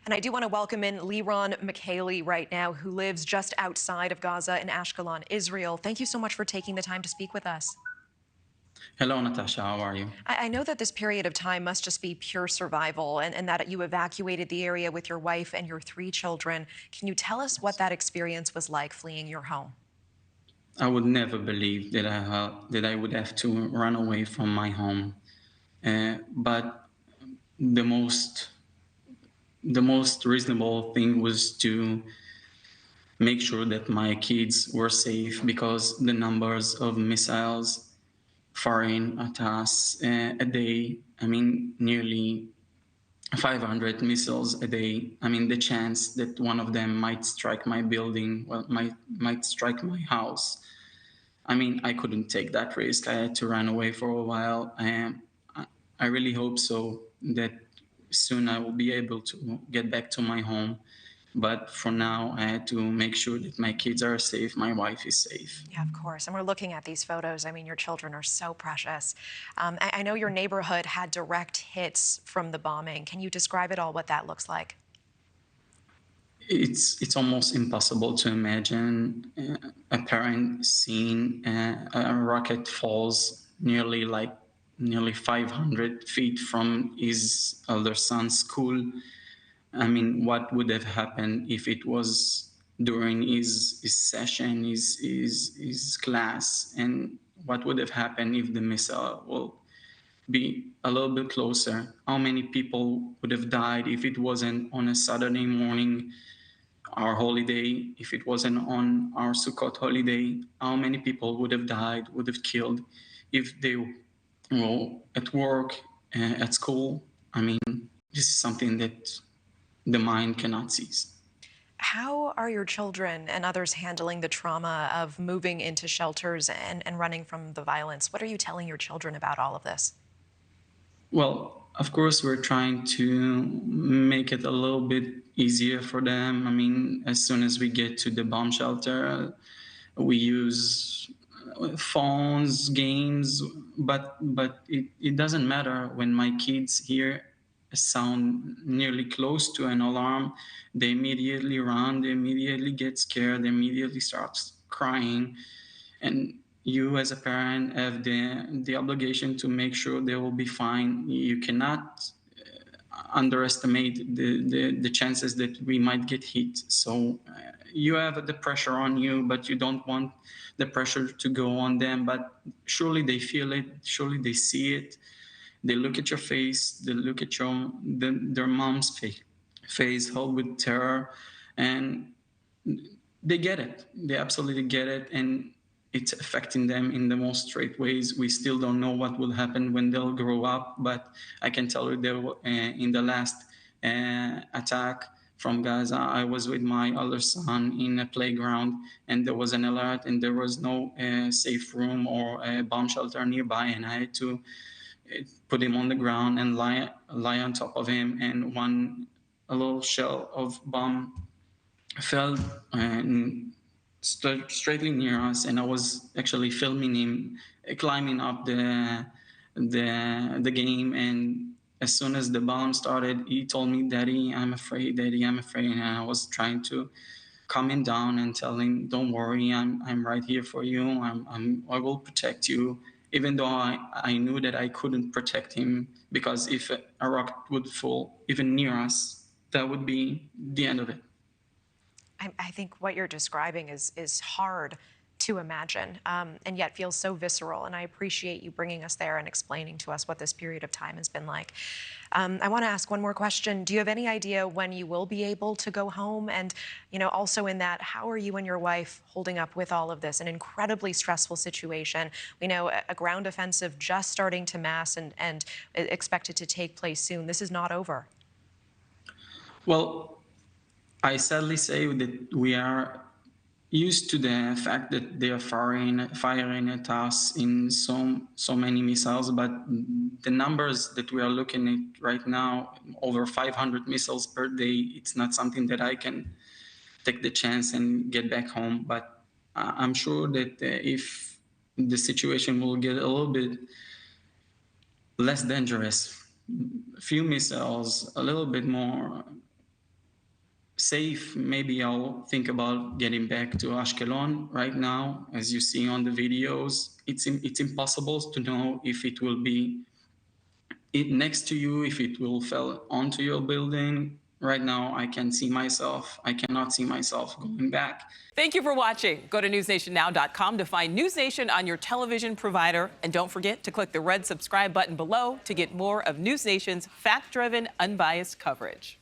And I do want to welcome in Liron Michaeli right now, who lives just outside of Gaza in Ashkelon, Israel. Thank you so much for taking the time to speak with us. Hello, Natasha. How are you? I know that this period of time must just be pure survival and that you evacuated the area with your wife and your 3 children. Can you tell us what that experience was like fleeing your home? I would never believe that I would have to run away from my home. But the most the most reasonable thing was to make sure that my kids were safe because the numbers of missiles firing at us a day, I mean, nearly 500 missiles a day. I mean, the chance that one of them might strike my building, well, might strike my house. I mean, I couldn't take that risk. I had to run away for a while. And I really hope so that soon I will be able to get back to my home. But for now, I had to make sure that my kids are safe, my wife is safe. Yeah, of course. And we're looking at these photos. I mean, your children are so precious. I know your neighborhood had direct hits from the bombing. Can you describe it all, what that looks like? It's almost impossible to imagine a parent seeing a rocket falls nearly 500 feet from his elder son's school. I mean, what would have happened if it was during his session, his class, and what would have happened if the missile will be a little bit closer? How many people would have died if it wasn't on a Saturday morning, our holiday, if it wasn't on our Sukkot holiday? How many people would have died, would have killed if they were at work, at school? I mean, this is something that the mind cannot seize. How are your children and others handling the trauma of moving into shelters and running from the violence? What are you telling your children about all of this? Well, of course, we're trying to make it a little bit easier for them. I mean, as soon as we get to the bomb shelter, we use phones, games, but it doesn't matter when my kids hear a sound nearly close to an alarm. They immediately run, they immediately get scared, they immediately start crying. And you as a parent have the obligation to make sure they will be fine. You cannot underestimate the chances that we might get hit. So you have the pressure on you, but you don't want the pressure to go on them. But surely they feel it, surely they see it. They look at your face, they look at their mom's face filled with terror, and they get it. They absolutely get it, and it's affecting them in the most straight ways. We still don't know what will happen when they'll grow up, but I can tell you that in the last attack from Gaza, I was with my other son in a playground, and there was an alert, and there was no safe room or a bomb shelter nearby, and I had to put him on the ground and lie on top of him, and a little shell of bomb fell and straightly near us, and I was actually filming him climbing up the game. And as soon as the bomb started, he told me, "Daddy, I'm afraid. Daddy, I'm afraid." And I was trying to calm him down and tell him, "Don't worry, I'm right here for you. I will protect you." Even though I knew that I couldn't protect him, because if a rocket would fall even near us, that would be the end of it. I think what you're describing is hard to imagine, and yet feels so visceral. And I appreciate you bringing us there and explaining to us what this period of time has been like. I want to ask one more question. Do you have any idea when you will be able to go home? And, also in that, how are you and your wife holding up with all of this? An incredibly stressful situation. We know a ground offensive just starting to mass and expected to take place soon. This is not over. Well, I sadly say that we are used to the fact that they are firing at us in so many missiles, but the numbers that we are looking at right now, over 500 missiles per day, it's not something that I can take the chance and get back home. But I'm sure that if the situation will get a little bit less dangerous, a few missiles, a little bit more safe, maybe I'll think about getting back to Ashkelon. Right now, as you see on the videos, it's impossible to know if it will be next to you, if it will fall onto your building. Right now, I cannot see myself going back. Thank you for watching. Go to newsnationnow.com to find News Nation on your television provider. And don't forget to click the red subscribe button below to get more of News Nation's fact-driven, unbiased coverage.